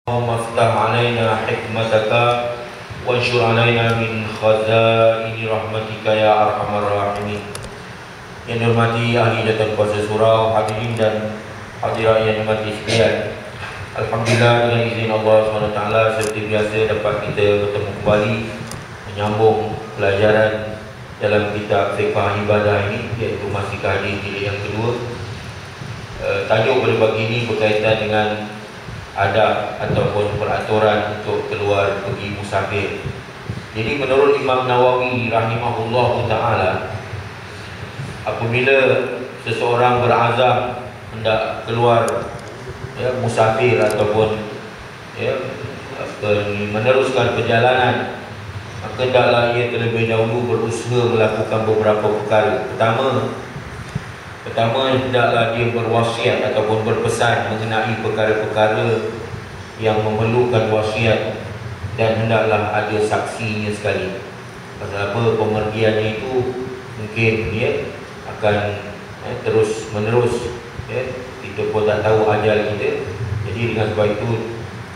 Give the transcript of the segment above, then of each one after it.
اللهم افتح علينا حكمتك وانشر علينا من خزائن رحمتك ya arhamar rahimin. Yang dihormati ahli dan kuasa surau, hadirin dan hadirat yang dimati sekalian, alhamdulillah dengan izin Allah SWT seperti biasa dapat kita bertemu kembali menyambung pelajaran dalam kitab fiqh ibadah ini, iaitu masih hadis jilid yang kedua. Tajuk pada pagi ini berkaitan dengan adab ataupun peraturan untuk keluar pergi musafir. Jadi menurut Imam Nawawi rahimahullah ta'ala, apabila seseorang berazam hendak keluar musafir ataupun meneruskan perjalanan, maka hendaklah ia terlebih dahulu berusaha melakukan beberapa perkara. Pertama, hendaklah dia berwasiat ataupun berpesan mengenai perkara-perkara yang memerlukan wasiat, dan hendaklah ada saksinya sekali. Pasal apa? Pemergiannya itu mungkin akan terus menerus, kita pun tak tahu ajal kita. Jadi dengan sebab itu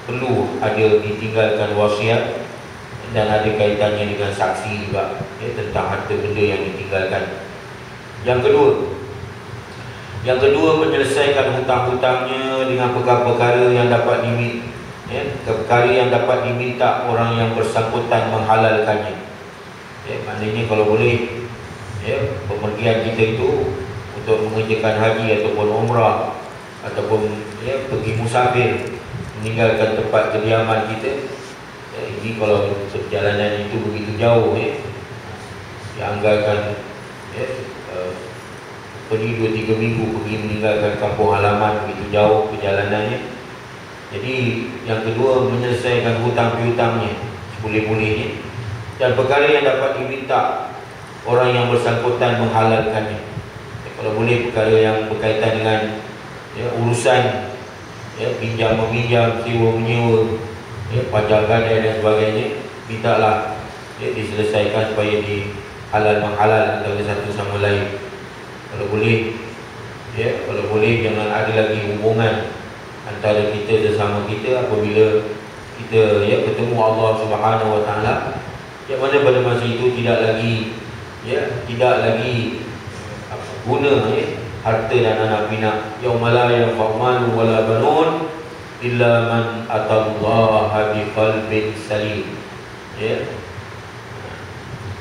perlu ada ditinggalkan wasiat, dan ada kaitannya dengan saksi juga tentang harta benda yang ditinggalkan. Yang kedua, menyelesaikan hutang-hutangnya dengan perkara-perkara yang dapat perkara yang dapat diminta orang yang bersangkutan menghalalkannya. Maknanya kalau boleh, pemergian kita itu untuk mengerjakan haji ataupun umrah ataupun pergi musafir, meninggalkan tempat kediaman kita. Ini kalau perjalanan itu begitu jauh, dianggarkan pergi 2-3 minggu pergi meninggalkan kampung halaman, begitu jauh perjalanannya. Jadi yang kedua, menyelesaikan hutang piutangnya seboleh-bolehnya, dan perkara yang dapat diminta orang yang bersangkutan menghalalkannya. Kalau boleh perkara yang berkaitan dengan urusan pinjam meminjam, sewa menyewa, pajak gadai dan sebagainya, mintalah diselesaikan supaya dihalal menghalal antara satu sama lain. Kalau boleh jangan ada lagi hubungan antara kita sesama kita apabila kita ketemu Allah Subhanahu Wa Taala, yang mana pada masa itu tidak lagi guna harta dan anak pinak. Yaumala yanfa'u malun wala banun illa man atallaha biqalbin salim.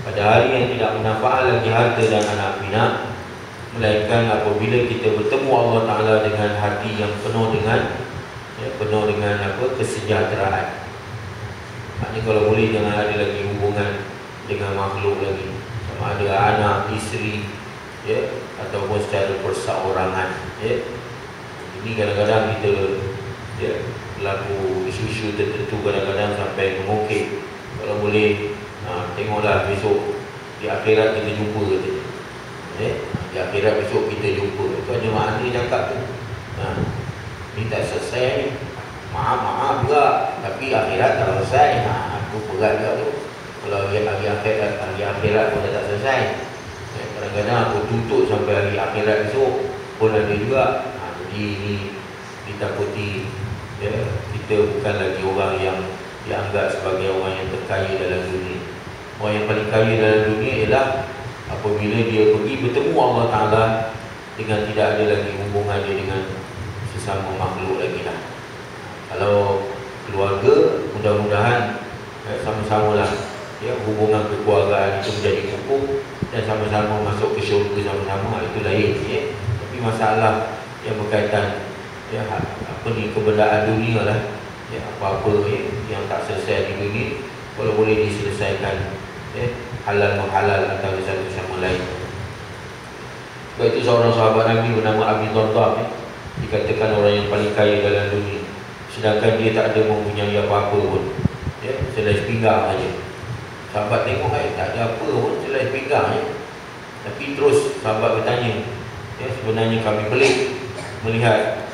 Pada hari yang tidak bermanfaat lagi harta dan anak pinak, melainkan apabila kita bertemu Allah Ta'ala dengan hati yang penuh dengan kesejahteraan. Maknanya kalau boleh jangan ada lagi hubungan dengan makhluk lagi, sama ada anak, isteri, ataupun secara perseorangan. Ini kadang-kadang kita berlaku isu-isu tertentu, kadang-kadang sampai mengungkit. Kalau boleh, tengoklah besok di akhirat kita jumpa katanya. Di akhirat besok kita jumpa. Itu hanya makna cakap tu. Ni tak selesai, maaf juga, tapi akhirat tak selesai. Aku berat juga tu. Kalau hari akhirat pun tak selesai. Kadang-kadang aku tutup sampai hari akhirat besok pun ada juga. Jadi ini ditakuti kita bukan lagi orang yang dianggap sebagai orang yang terkaya dalam dunia. Orang yang paling kaya dalam dunia ialah apabila dia pergi bertemu Allah Ta'ala dengan tidak ada lagi hubungan dia dengan sesama makhluk lagi lah. Kalau keluarga, mudah-mudahan sama-samalah hubungan kekeluargaan itu menjadi kukuh dan sama-sama masuk ke syurga sama-sama, itu lain. Tapi masalah yang berkaitan kebendaan dunia lah, apa-apa yang tak selesai di dunia, kalau boleh diselesaikan, halal menghalal antara satu sama lain. Sebab itu seorang sahabat Nabi bernama Abi Darda dikatakan orang yang paling kaya dalam dunia, sedangkan dia tak ada mempunyai apa-apa pun, selai pinggang saja. Sahabat tengok tak ada apa pun, selai pinggang. Tapi terus sahabat bertanya, sebenarnya kami pelik melihat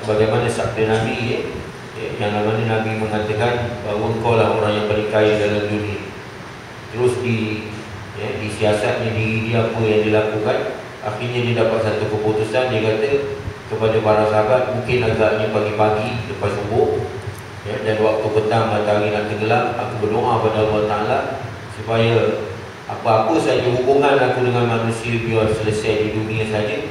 sebagaimana sabda Nabi, yang mana Nabi mengatakan bahawa engkau lah orang yang paling kaya dalam dunia. Terus disiasatnya diri dia apa yang dilakukan. Akhirnya dia dapat satu keputusan. Dia kata kepada para sahabat, mungkin agaknya pagi-pagi lepas subuh waktu petang matahari nak tenggelam, aku berdoa pada Allah Ta'ala supaya apa-apa saja hubungan aku dengan manusia biar selesai di dunia saja.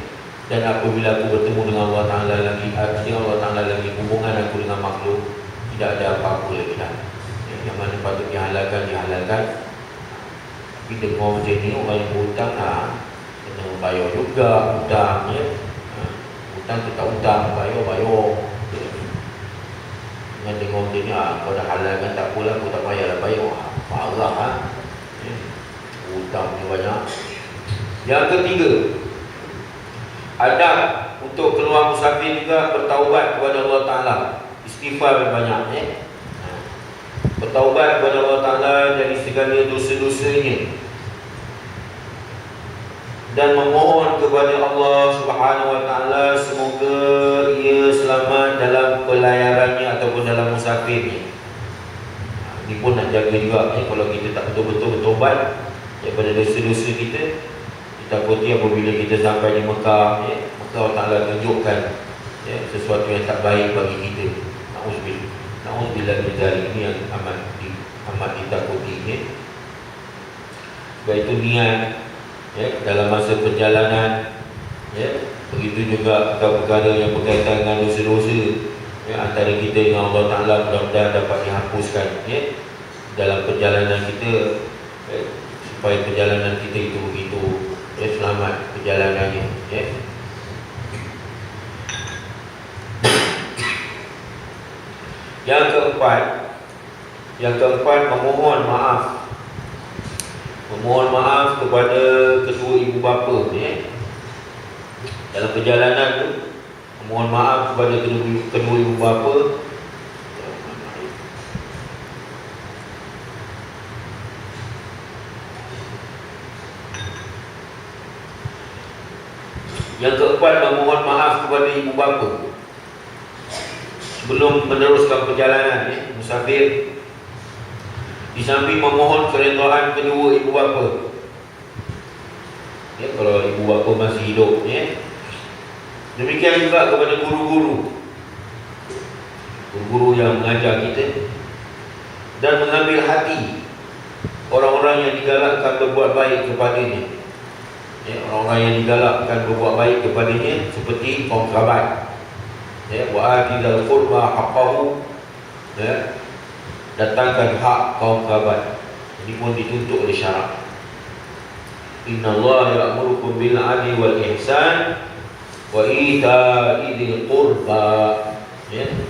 Dan apabila aku bertemu dengan Allah Ta'ala lagi, Allah Ta'ala lagi, hubungan aku dengan makhluk tidak ada apa-apa lagi dah. Yang mana patut dihalalkan. Tapi dengar macam ni, orang yang berhutang kena bayar juga hutang, ya. Hutang tu tak hutang, bayar. Dengan dengar macam ni, kau dah halalkan tak apalah, kau tak bayar. Parah hutang ni banyak. Yang ketiga, adab untuk keluar musafir juga bertaubat kepada Allah Ta'ala. Istighfar banyak, bertaubat kepada Allah Ta'ala dari segala dosa-dosanya dan memohon kepada Allah Subhanahu Wa Ta'ala semoga ia selamat dalam pelayarannya ataupun dalam musafirnya. Ini pun nak jaga juga, kalau kita tak betul-betul bertaubat daripada dosa-dosa kita takuti apabila kita sampai di Mekah, maka Allah Ta'ala tunjukkan sesuatu yang tak baik bagi kita. Na'udzubillah min dzalik. Ini yang amat ditakuti. Sebab itu niat dalam masa perjalanan, begitu juga perkara yang berkaitan dengan dosa-dosa antara kita dengan Allah Ta'ala mudah-mudahan dapat dihapuskan dalam perjalanan kita, supaya perjalanan kita itu begitu selamat perjalanannya. Yang keempat, memohon maaf. Memohon maaf kepada kedua ibu bapa dalam perjalanan tu. Memohon maaf kepada kedua ibu bapa. Yang keempat, memohon maaf kepada ibu bapa sebelum meneruskan perjalanan musafir. Di samping memohon keredaan kedua ibu bapa, kalau ibu bapa masih hidup, demikian juga kepada guru-guru yang mengajar kita, dan mengambil hati orang-orang yang digalakkan berbuat baik kepadanya. Orang-orang yang digalakkan berbuat baik kepadanya seperti kaum kerabat, wa atidal qurba haqqahu, datangkan hak kaum kerabat. Ini pun dituntut oleh syarak. Innallaha ya'murukum bil 'adli wal ihsan wa ita'i dzil qurba.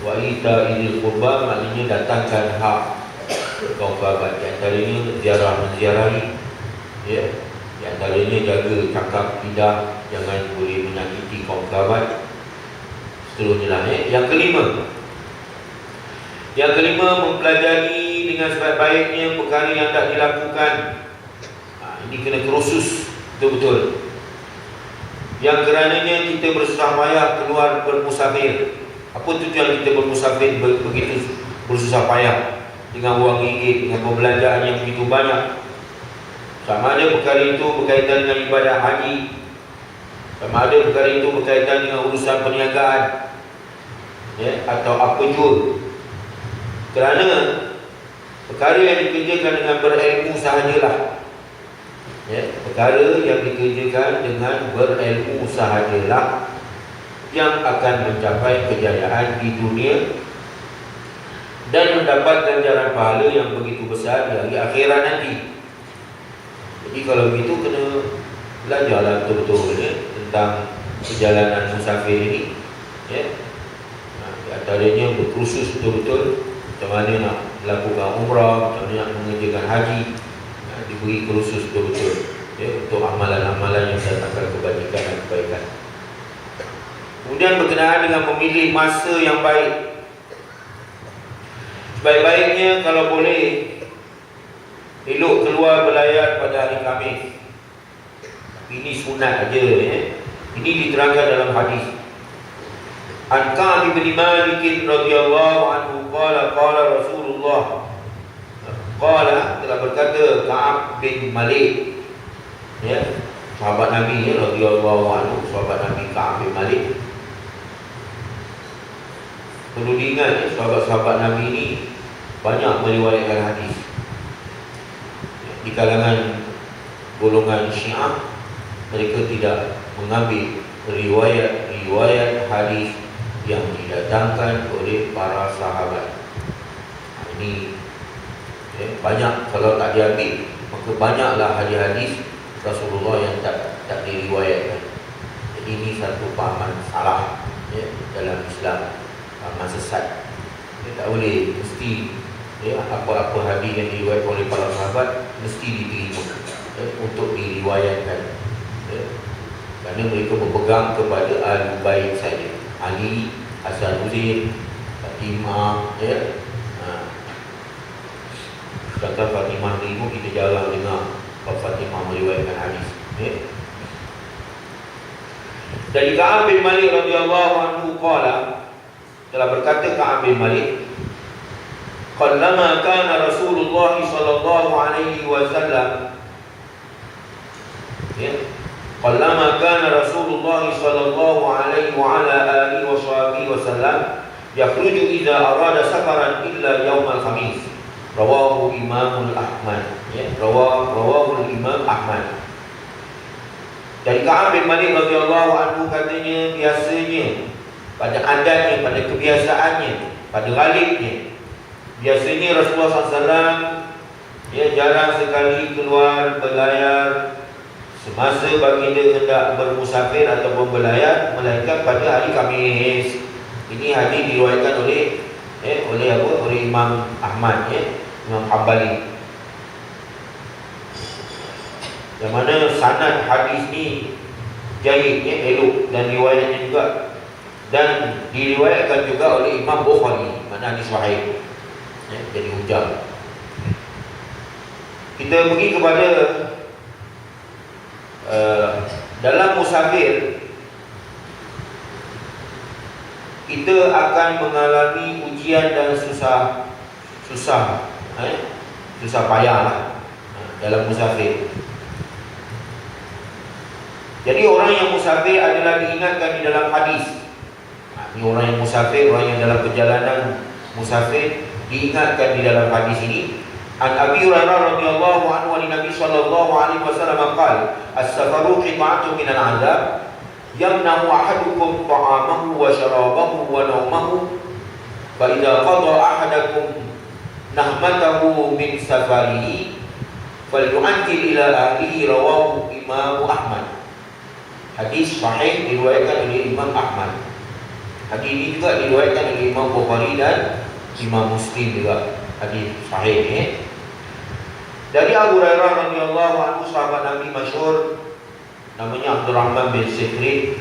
Wa ita'i dzil qurba maknanya datangkan hak kaum kerabat. Di antaranya menziarahi, di antaranya jaga cakap tidak, jangan boleh menyakiti kaum kerabat. Seterusnya lah. Yang kelima, mempelajari dengan sebaik-baiknya perkara yang tak dilakukan. Ini kena kursus betul-betul, yang kerananya kita bersusah payah keluar bermusafir. Apa tujuan kita bermusafir begitu bersusah payah dengan wang ringgit, dengan pembelanjaan yang begitu banyak? Sama ada perkara itu berkaitan dengan ibadah haji, sama ada perkara itu berkaitan dengan urusan perniagaan, atau apa jua. Kerana perkara yang dikerjakan dengan berilmu sahajalah, perkara yang dikerjakan dengan berilmu sahajalah yang akan mencapai kejayaan di dunia dan mendapat ganjaran pahala yang begitu besar di hari akhirat nanti. Jadi kalau begitu kena belajarlah betul-betul tentang perjalanan musafir ini. Di antaranya berkursus betul-betul macam mana nak melakukan umrah, macam mana nak mengerjakan haji, diberi kursus betul-betul untuk amalan-amalan yang mendatangkan kebajikan dan kebaikan. Kemudian berkenaan dengan memilih masa yang baik. Sebaik-baiknya kalau boleh elok keluar berlayar pada hari Khamis. Ini sunat aja. Ini diterangkan dalam hadis. An Ka'ab bin Malik radhiyallahu anhu qala Rasulullah, telah berkata Ka'ab bin Malik, sahabat Nabi radhiyallahu anhu, sahabat Nabi Ka'ab bin Malik. Perlu diingat sahabat-sahabat Nabi ini banyak meriwayatkan hadis. Di kalangan golongan Syiah, mereka tidak mengambil riwayat hadis yang didatangkan oleh para sahabat. Ini banyak, kalau tak diambil, maka banyaklah hadis-hadis Rasulullah yang tak diriwayatkan. Jadi ini satu pahaman salah dalam Islam, pahaman sesat. Tak boleh mesti apa-apa hadis yang diriwayatkan oleh para sahabat mesti diterima untuk diriwayatkan, kerana mereka berpegang kepada Ahlul Bait saja, Ali, Hasanuddin, Fatimah, sedangkan Fatimah ni pun kita jarang dengar Fatimah meriwayatkan hadis. Dari Ka'ab bin Malik radhiyallahu anhu qala, telah berkata Ka'ab bin Malik, qallama kana Rasulullah sallallahu alaihi wasallam, qallama kana Rasulullah sallallahu alaihi wa ala alihi wa sahbihi wasallam yakhruju idza arada safaran illa yaum al-khamis. Rawahu Imam Ahmad, rawahu Imam Ahmad. Dari Ka'ab bin Malik radhiyallahu anhu katanya, biasanya pada adatnya, pada kebiasaannya, pada ghalibnya, biasanya Rasulullah SAW jarang sekali keluar berlayar semasa baginda hendak bermusafir ataupun berlayar, melainkan pada hari Khamis. Ini hadis diriwayatkan oleh Imam Ahmad, Imam Hanbali, yang mana sanad hadis ni jayyid, elok, dan riwayatnya juga, dan diriwayatkan juga oleh Imam Bukhari, mana hadis sahih, jadi hujah. Kita pergi kepada dalam musafir, kita akan mengalami ujian dan susah payah lah dalam musafir. Jadi orang yang musafir adalah diingatkan di dalam hadis. Ini orang yang musafir, orang yang dalam perjalanan musafir, diingatkan di dalam hadis ini. An Abi Hurairah radhiyallahu anhu an Nabi sallallahu alaihi wasallam qala, as-safaru qita'atun min al-'adab yamna'u ahadukum ta'amahu wa syarabahu wa nawmahu fa idza qada ahadakum nahmatahu min safarihi falyu'ajjil ila ahlihi. Rawahu Imam Ahmad. Hadis sahih diriwayatkan oleh Imam Ahmad. Hadis ini juga diriwayatkan oleh Imam Bukhari dan Imam Muslim juga. Hadis sahih. Dari Abu Hurairah radhiyallahu anhu, sahabat Nabi masyhur, namanya Abdurrahman bin Sikri.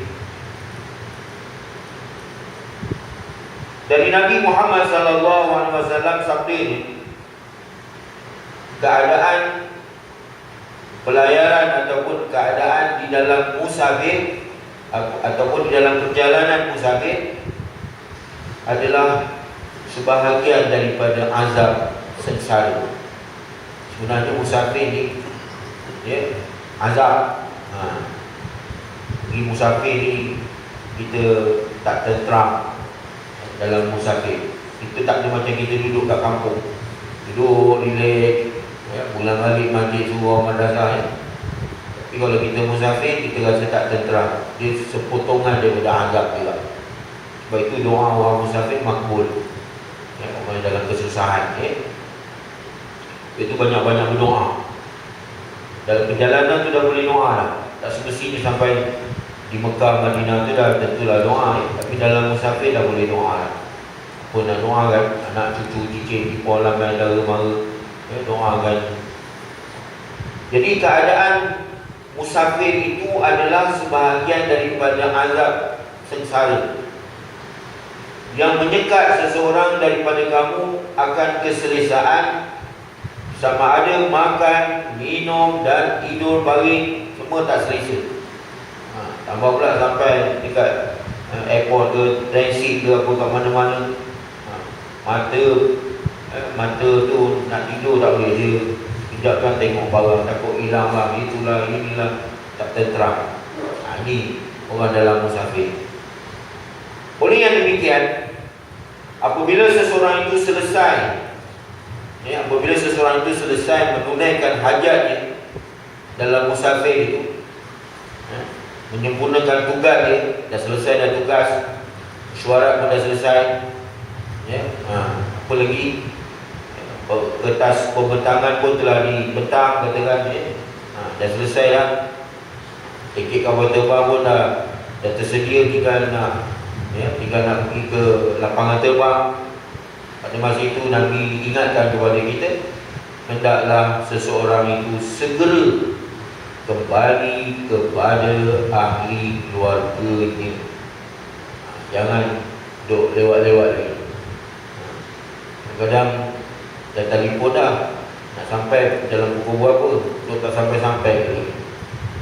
Dari Nabi Muhammad sallallahu alaihi wasallam sabda ini, keadaan pelayaran ataupun keadaan di dalam musafir ataupun di dalam perjalanan musafir adalah sebahagian daripada azab sengsara. Sebenarnya musafir ni azab. Pergi musafir ni kita tak tenteram dalam musafir. Kita tak ada macam kita duduk kat kampung, duduk relax, pulang balik majlis surau madrasah. Tapi kalau kita musafir, kita rasa tak tenteram. Dia sepotongan daripada azab juga. Sebab itu doa orang musafir makbul. Orang dalam kesusahan, itu banyak-banyak berdoa. Dalam perjalanan tu dah boleh doa lah. Tak semestinya sampai di Mekah, Madinah tu dah tentulah doa, tapi dalam musafir dah boleh doa lah. Pun nak doa kan, anak cucu cicit di polam saudara mara, doakan. Jadi keadaan musafir itu adalah sebahagian daripada azab sengsara yang menyekat seseorang daripada kamu akan keselesaan, sama ada makan, minum dan tidur baring, semua tak selesa. Tambah pula sampai dekat airport ke, transit ke apa, kat mana-mana, mata tu nak tidur tak boleh, dia sekejap kan tengok barang, takut hilang lah, itulah, inilah, tak tenteram. Ini orang dalam musafir. Oleh yang demikian, apabila seseorang itu selesai Ya, apabila seseorang itu selesai menunaikan hajatnya dalam musafir itu, ya, menyempurnakan tugas dia, dah selesai dah tugas, mesyuarat pun dah selesai, ya, apa lagi, kertas pembentangan pun telah dibentang, katakan, ya, dah selesai dah, tiket kapal terbang pun dah tersedia, tinggal nak pergi ke lapangan terbang. Pada masa itu Nabi ingatkan kepada kita, hendaklah seseorang itu segera kembali kepada ahli keluarganya. Jangan duk lewat-lewat lagi. Kadang dah telefon dah, nak sampai dalam pukul berapa, duk tak sampai-sampai lagi.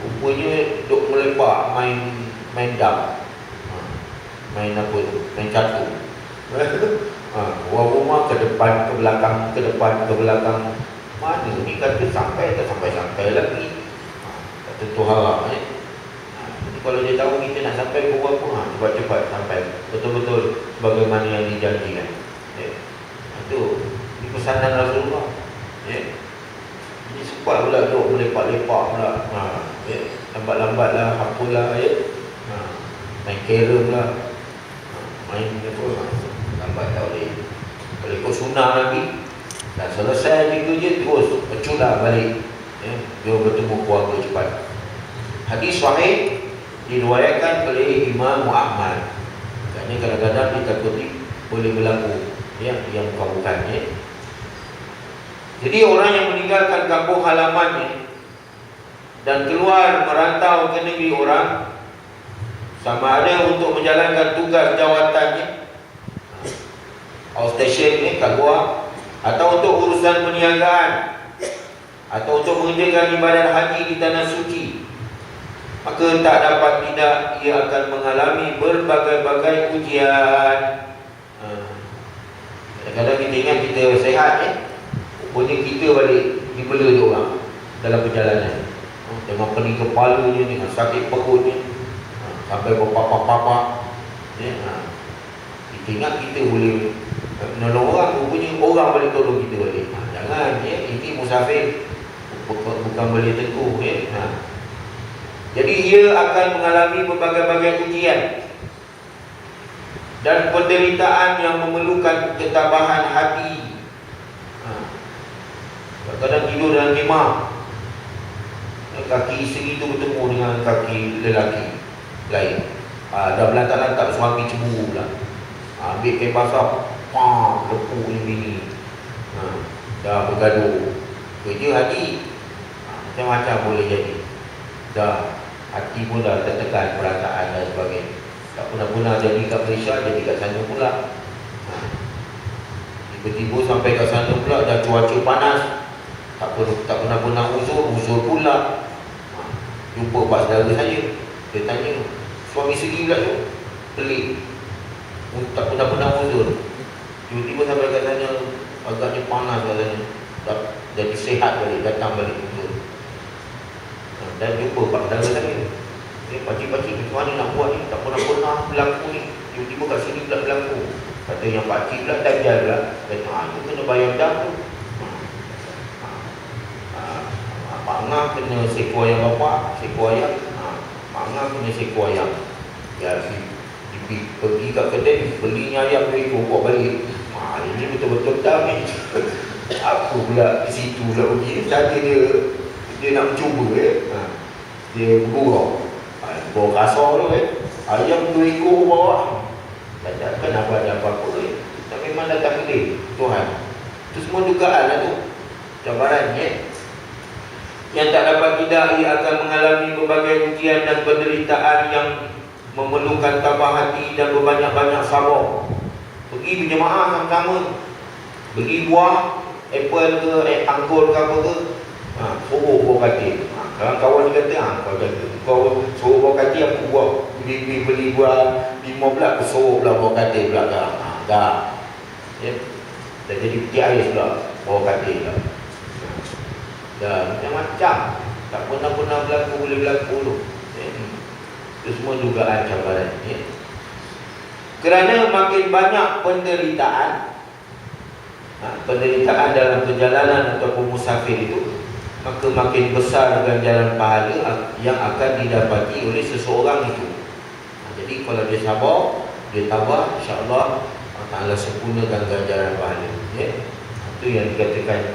Rupanya duk melepak main dam, main apa tu, main catur. Orang rumah ke depan, ke belakang, ke depan, ke belakang. Mana ni kata sampai, tak sampai-sampai lagi. Tak tentu harap. Jadi kalau dia tahu kita nak sampai ke berapa, cepat-cepat sampai, betul-betul sebagaimana yang dijanjikan. Itu pesanan Rasulullah. Ini sempat pula duk melepak-lepak pula. Lambat-lambat lah, apalah, main carom lah, main apa, lambat tak boleh. Kalau ikut sunnah Nabi, dah selesai je kerja, terus berculah balik, dia bertemu keluarga cepat. Hadis sahih diriwayatkan oleh Imam Ahmad. Kerana kadang-kadang ditakuti boleh berlaku yang bukan-bukan. Jadi orang yang meninggalkan kampung halamannya dan keluar merantau ke negeri orang, sama ada untuk menjalankan tugas jawatannya, outstation ni kat luar, atau untuk urusan perniagaan, atau untuk mengerjakan ibadat haji di tanah suci, maka tak dapat tidak ia akan mengalami berbagai-bagai ujian. Kadang-kadang kita ingat kita sehat, rupanya kita balik dibela dia orang dalam perjalanan, dengan pening kepalanya, dengan sakit perutnya, sampai berpapak-papak. Kita ingat kita boleh menolong orang, rupanya orang boleh tolong kita balik. Jangan, ini musafir, bukan boleh teguh. Jadi ia akan mengalami berbagai-bagai ujian dan penderitaan yang memerlukan ketabahan hati. Kadang-kadang tidur dalam kemah, kaki isteri itu bertemu dengan kaki lelaki lain. Dah belantak-lantak, suami cemburu pula. Ambil kain basah, lepuk ni bini. Dah bergaduh. Kerja haji, macam-macam boleh jadi. Dah hati pun dah tertekan, perasaan dan sebagainya. Tak pernah-pernah jadi kat Malaysia, jadi kat sana pula. Tiba-tiba sampai kat sana pula, dah cuaca panas, tak pernah uzur pula. Jumpa pak saudara saya, dia tanya, suami segi pula tu, pelik, tak pernah uzur. Tiba-tiba sampai kat sana, agaknya panas kat sana, jadi sihat balik, datang balik uzur. Dan jumpa pak saudara saya, pakcik-pakcik macam mana nak buat ni, tak pernah berlaku ni, tiba-tiba kat sini pula berlaku. Kata yang pakcik pula, dajjal pula, kata itu kena bayar dam tu. Pak Ngah kena seekor ayam bapak, seekor ayam. Pak Ngah kena seekor ayam. Ya, pergi kat kedai, belinya ayam 2 ekor, bawa balik. Ini betul-betul dam ni. Aku pula di situ pula pergi. Tadi dia nak mencuba. Dia bergurau. Bawa kasar tu ayam 2 ekor bawa. Tak kenapa ada apa-apa tak memang dah takdir Tuhan. Itu semua dugaan lah tu, cabaran yang tak dapat tidak, ia akan mengalami berbagai ujian dan penderitaan yang memerlukan tabah hati dan berbanyak-banyak sabar. Pergi berjemaah sama-sama, beli buah, apple ke, anggur ke apa ke, suruh bawa katil. Kawan dia kata, kau suruh bawa katil, aku buat beli buah 5 pula, aku suruh pula bawa katil pula. Dah jadi peti ais pula, bawa katil pula. Dah macam-macam, tak pernah berlaku, boleh berlaku tu. Itu semua dugaan cabaran. Kerana makin banyak penderitaan penderitaan dalam perjalanan ataupun musafir itu, maka makin besar ganjaran pahala yang akan didapati oleh seseorang itu. Jadi kalau dia sabar, dia tabah, insya-Allah Allah Taala sempurnakan ganjaran pahala. Itu yang dikatakan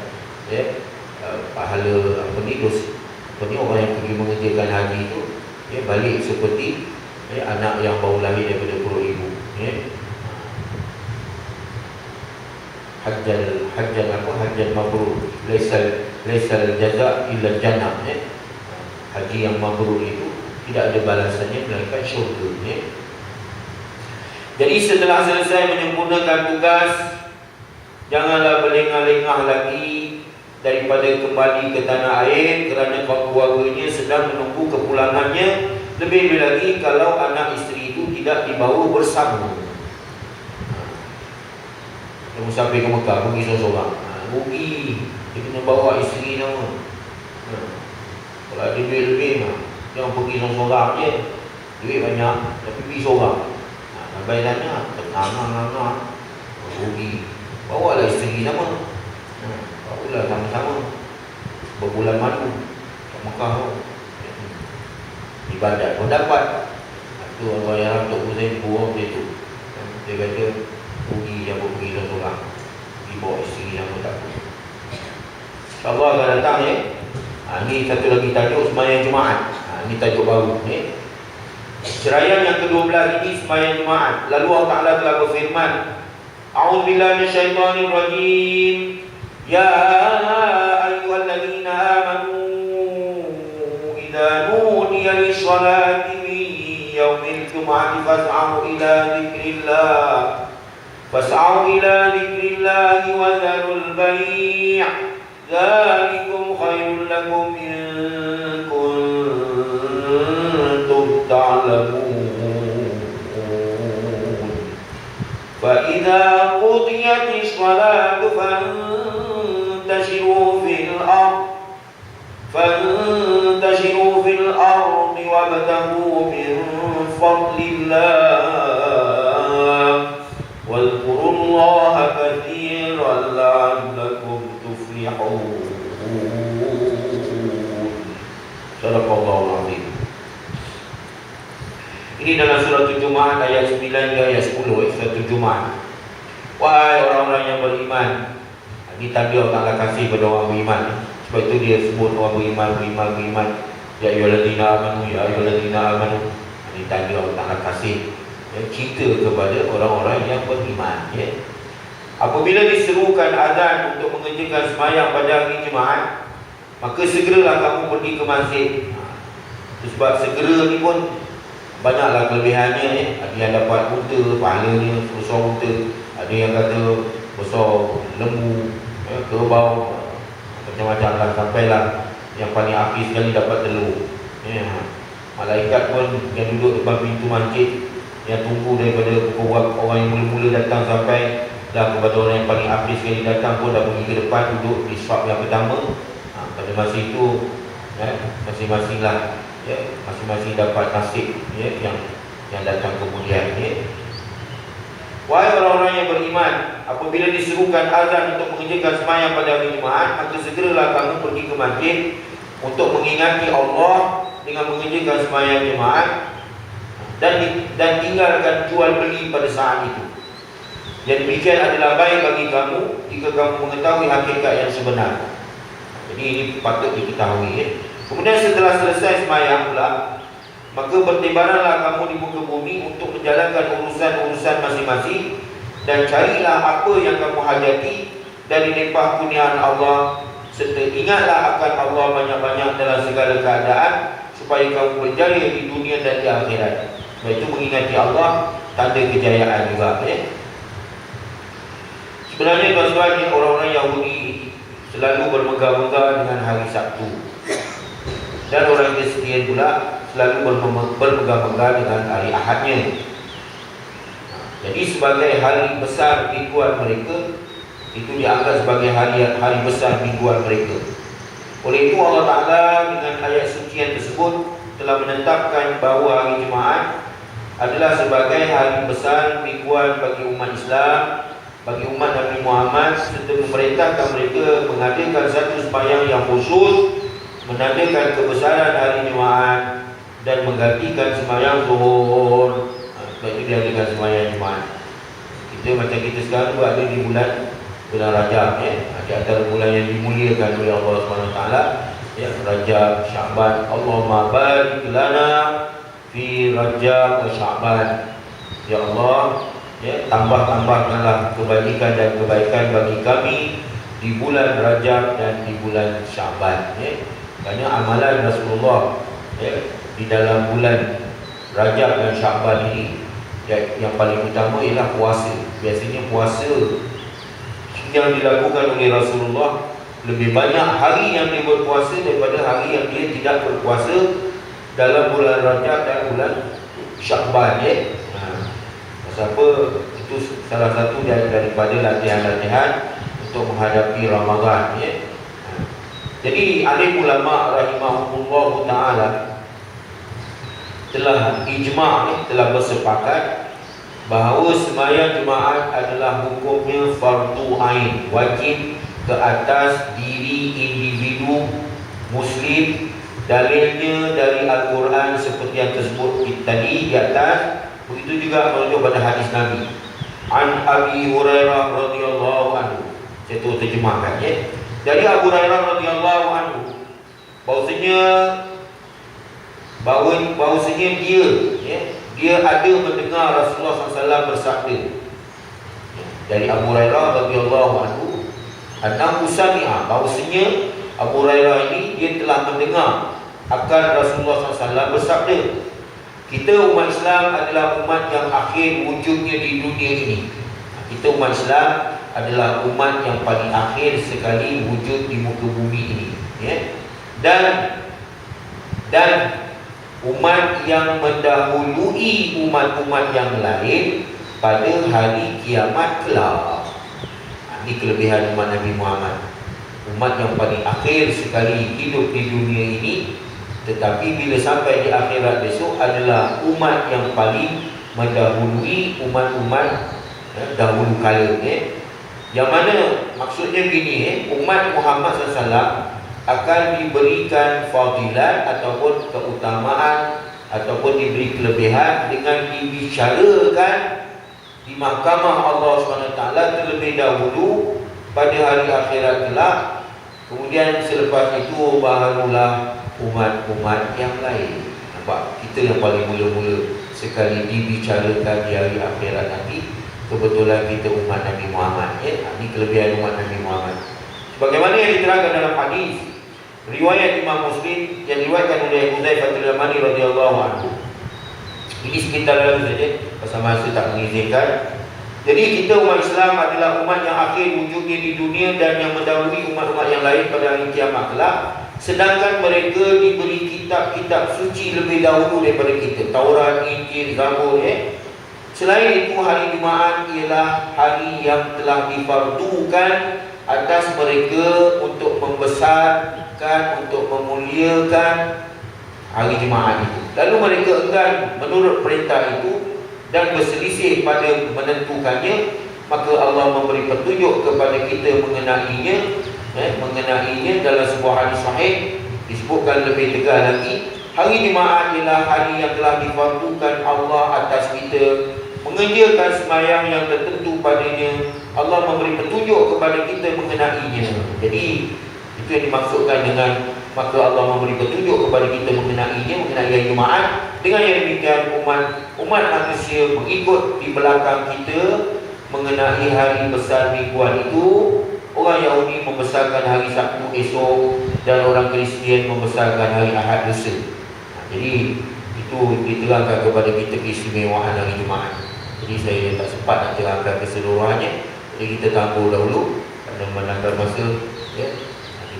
pahala orang yang pergi mengerjakan haji itu balik seperti anak yang baru lahir daripada perut ibu. Hajjan mabrur, laisal jaza illa jannah. Haji yang mabrur itu tidak ada balasannya melainkan syurga. Jadi setelah selesai menyempurnakan tugas, janganlah berlengah-lengah lagi daripada kembali ke tanah air, kerana keluarganya sedang menunggu kepulangannya. Lebih lagi kalau anak isteri itu tidak dibawa bersama. Yang musafir ke Mekah pergi seorang-seorang, rugi. Dia kena bawa isteri nama. Kalau ada duit lebih, jangan pergi seorang-seorang je. Duit banyak, tapi pergi seorang. Sampai tanya, tenang, rugi. Bawalah isteri nama. Bawalah sama-sama berbulan madu kat Mekah tu. Ibadat pun dapat. Itu Allah yang untuk Hussein buang dia tu. Dia kata rugi yang pergi seorang-seorang, pergi bawa isteri nama tak apa. InsyaAllah akan datang ni satu lagi tajuk sembahyang Jumaat. Ni tajuk baru ni. Ceraian yang ke-12 ini sembahyang Jumaat. Lalu Allah Ta'ala telah berfirman, A'udzubillahi minasyaitonirrajim. Ya ayyuhalladzina amanu idza nudiya lis-salati min yaumil jum'ati fas'au ila dzikrillah wa dharul bai'. Dzalikum khairul lakum in kuntum ta'lamun. Fa idza qudiyatis salatu فانتشروا في الأرض وابتغوا من فضل الله واذكروا الله كثيرا لعلكم تفلحون. Sadaqallahul azim. Ini dalam surah Jumaat ayat 9 hingga ayat 10, surah Jumaat. Wahai orang-orang yang beriman. Ini tanda Allah kasih kepada orang beriman. Sebab itu dia sebut orang beriman. Ya ayyuhalladzina amanu. Ini tanda Allah kasih cinta kepada orang-orang yang beriman. Apabila diserukan azan untuk mengerjakan sembahyang pada hari Jumaat, maka segeralah kamu pergi ke masjid. Sebab segera ni pun banyaklah kelebihannya. Ada yang dapat unta, pahalanya besar unta. Ada yang kata besar lembu, kerbau, macam-macam lah. Sampailah yang paling akhir sekali dapat telur. Malaikat pun yang duduk depan pintu masjid, yang tunggu daripada pukul orang yang mula-mula datang sampai dah kepada orang yang paling akhir sekali datang pun dah pergi ke depan duduk di saf yang pertama. Pada masa itu masing-masing lah, masing-masing dapat nasib yang datang kemudian. Wahai orang-orang yang beriman, apabila diserukan azan untuk mengerjakan sembahyang pada hari Jumaat, maka segeralah kamu pergi ke masjid untuk mengingati Allah dengan mengerjakan sembahyang Jumaat dan tinggalkan jual beli pada saat itu. Yang demikian adalah baik bagi kamu jika kamu mengetahui hakikat yang sebenar. Jadi ini patut diketahui. Kemudian setelah selesai sembahyang pula, maka bertibaranlah kamu di muka bumi untuk menjalankan urusan-urusan masing-masing, dan carilah apa yang kamu hajati dari limpah kurniaan Allah, serta ingatlah akan Allah banyak-banyak dalam segala keadaan, supaya kamu berjaya di dunia dan di akhirat. Sebab itu mengingati Allah tanda kejayaan juga. Sebenarnya tuan-tuan, orang-orang Yahudi selalu bermegah-megah dengan hari Sabtu, dan orang Kristian pula selalu bermegah-megah dengan hari Ahadnya. Jadi sebagai hari besar mingguan mereka, itu dianggap sebagai hari besar mingguan mereka. Oleh itu Allah Ta'ala dengan ayat suci yang tersebut telah menetapkan bahawa hari Jumaat adalah sebagai hari besar mingguan bagi umat Islam, bagi umat Nabi Muhammad serta memerintahkan mereka mengadakan satu sembahyang yang khusus, menandakan kebesaran hari Jumaat dan menggantikan sembahyang zuhur. Sebab itu dia adakan sembahyang Jumaat. Kita macam kita sekarang berada di bulan Rajab, di antara bulan yang dimuliakan oleh Allah SWT, Rajab, Syaban. Allahumma barik lana fi Rajab wa Syaban. Ya Allah, tambah-tambahkanlah kebaikan dan kebaikan bagi kami di bulan Rajab dan di bulan Syaban. Kerana amalan Rasulullah di dalam bulan Rajab dan Syaban ini, yang paling utama ialah puasa. Biasanya puasa yang dilakukan oleh Rasulullah, lebih banyak hari yang dia berpuasa daripada hari yang dia tidak berpuasa dalam bulan Rajab dan bulan Syaban. Pasal apa? Itu salah satu daripada latihan-latihan untuk menghadapi Ramadan. Jadi alim ulama rahimahullah ta'ala telah ijma', telah bersepakat bahawa sembahyang Jumaat adalah hukumnya fardu ain, wajib ke atas diri individu Muslim. Dalilnya dari Al-Quran seperti yang tersebut tadi di atas. Begitu juga merujuk pada hadis Nabi. An Abi Hurairah radhiyallahu anhu. Saya tu terjemahkan Dari Abu Hurairah radhiyallahu anhu bahawasanya dia ada mendengar Rasulullah SAW bersabda. Dari Abu Hurairah radhiyallahu anhu, annahu sami'a, bahawasanya Abu Hurairah ini dia telah mendengar akan Rasulullah SAW bersabda, kita umat Islam adalah umat yang akhir wujudnya di dunia ini. Kita umat Islam adalah umat yang paling akhir sekali wujud di muka bumi ini. Dan umat yang mendahului umat-umat yang lain pada hari kiamat kelak. Ini kelebihan umat Nabi Muhammad. Umat yang paling akhir sekali hidup di dunia ini, tetapi bila sampai di akhirat besok adalah umat yang paling mendahului umat-umat dahulu kala. Yang mana maksudnya begini, umat Muhammad SAW akan diberikan fadilat ataupun keutamaan ataupun diberi kelebihan dengan dibicarakan di mahkamah Allah SWT terlebih dahulu pada hari akhirat kelak. Kemudian selepas itu barulah umat-umat yang lain. Nampak? Kita yang paling mula-mula sekali dibicarakan di hari akhirat nanti. Kebetulan kita umat Nabi Muhammad. Ini kelebihan umat Nabi Muhammad. Sebagaimana yang diterangkan dalam hadis riwayat Imam Muslim yang diriwayatkan oleh Hudzaifah al-Yamani radhiyallahu anhu. Ini sekitar lalu saja, pasal masa tak mengizinkan. Jadi kita umat Islam adalah umat yang akhir wujudnya di dunia dan yang mendahului umat-umat yang lain pada hari kiamat kelak. Sedangkan mereka diberi kitab-kitab suci lebih dahulu daripada kita, Taurat, Injil, Zabur. Selain itu, hari Jumaat ialah hari yang telah difardukan atas mereka untuk membesarkan, untuk memuliakan hari Jumaat itu. Lalu mereka enggan menurut perintah itu dan berselisih pada menentukannya, maka Allah memberi petunjuk kepada kita mengenainya dalam sebuah hadis sahih. Disebutkan lebih tegas lagi, hari Jumaat ialah hari yang telah difardukan Allah atas kita, mengerjakan sembahyang yang tertentu padanya. Allah memberi petunjuk kepada kita mengenainya. Jadi itu yang dimaksudkan dengan maka Allah memberi petunjuk kepada kita mengenainya, mengenai hari Jumaat. Dengan yang demikian umat manusia mengikut di belakang kita mengenai hari besar mingguan itu. Orang Yahudi membesarkan hari Sabtu esok dan orang Kristian membesarkan hari Ahad lusa. Jadi itu diterangkan kepada kita keistimewaan hari Jumaat. Jadi saya tak sempat nak terangkan keseluruhannya. Jadi kita tangguh dahulu kerana menangkan masa.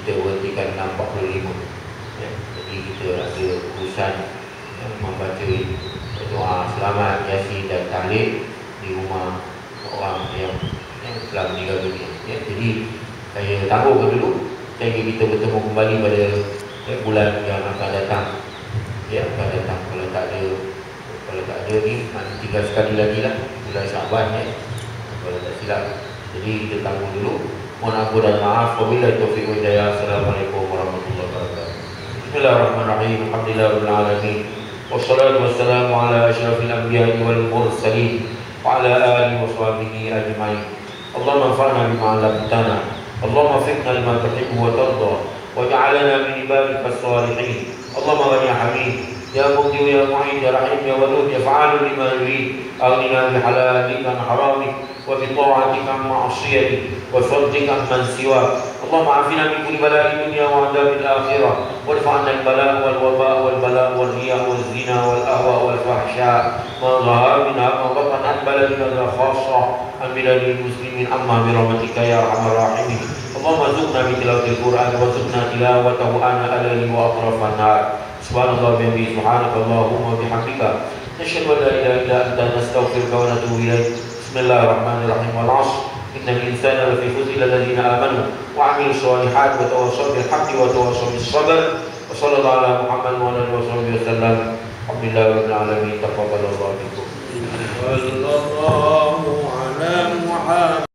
Kita berhentikan 6.45. Jadi kita ada urusan membaca doa selamat, Yasin dan tahlil di rumah orang yang telah meninggal dunia. Jadi saya tangguhkan dulu. Sehingga kita bertemu kembali pada bulan yang akan datang. Akan datang. Kalau tak ada ni, tinggal sekali lagi lah bulan Syaban. Kalau tak silap Jadi kita tanggung dulu. Mohon ampun dan maaf. Wabillahi taufiq wal hidayah. Assalamualaikum warahmatullahi wabarakatuh. Bismillahirrahmanirrahim. Alhamdulillahirabbil alamin. Wassalatu wassalamu ala asyrafil anbiya'i wal mursalin wa ala alihi wa sahbihi ajma'in. Allahumma anfa'na bima 'allamtana. Allahumma waffiqna lima tuhibbu wa tarda waj'alna min ibadika as-salihin. Allahumma ya Hamid ya Mughni ya Mu'in ya Rahim ya Wadud ya Fa'alu lima yurid. Aghnina bi halalika an haramik wa bi ta'atika an ma'asiyatik wa fadlika man siwak. Allahumma afina min kulli bala'i dunya wa 'adzabil akhirah. وارفعنا البلاء والوباء والبلاء والرياء والزنا والأهواء والفحشاء ما ظهر منها ما بطن عن بلدنا خاصة عن بلاد المسلمين أما برحمتك يا أرحم الراحمين. اللهم ارزقنا بتلاوة القرآن وارزقنا تلاوته آناء الليل وأطراف النهار. سبحان الله وبحمده سبحانك اللهم وبحمدك نشهد أن لا إله إلا أنت نستغفرك ونتوب إليك. بسم الله الرحمن الرحيم. والعصر إن الإنسان لفي خسر إلا الذين آمنوا وعملوا الصالحات وتواصوا بالحق وتواصوا بالصبر. وصلى الله على محمد وعلى آله وصحبه وسلم. الحمد لله رب العالمين. تقبل الله منكم.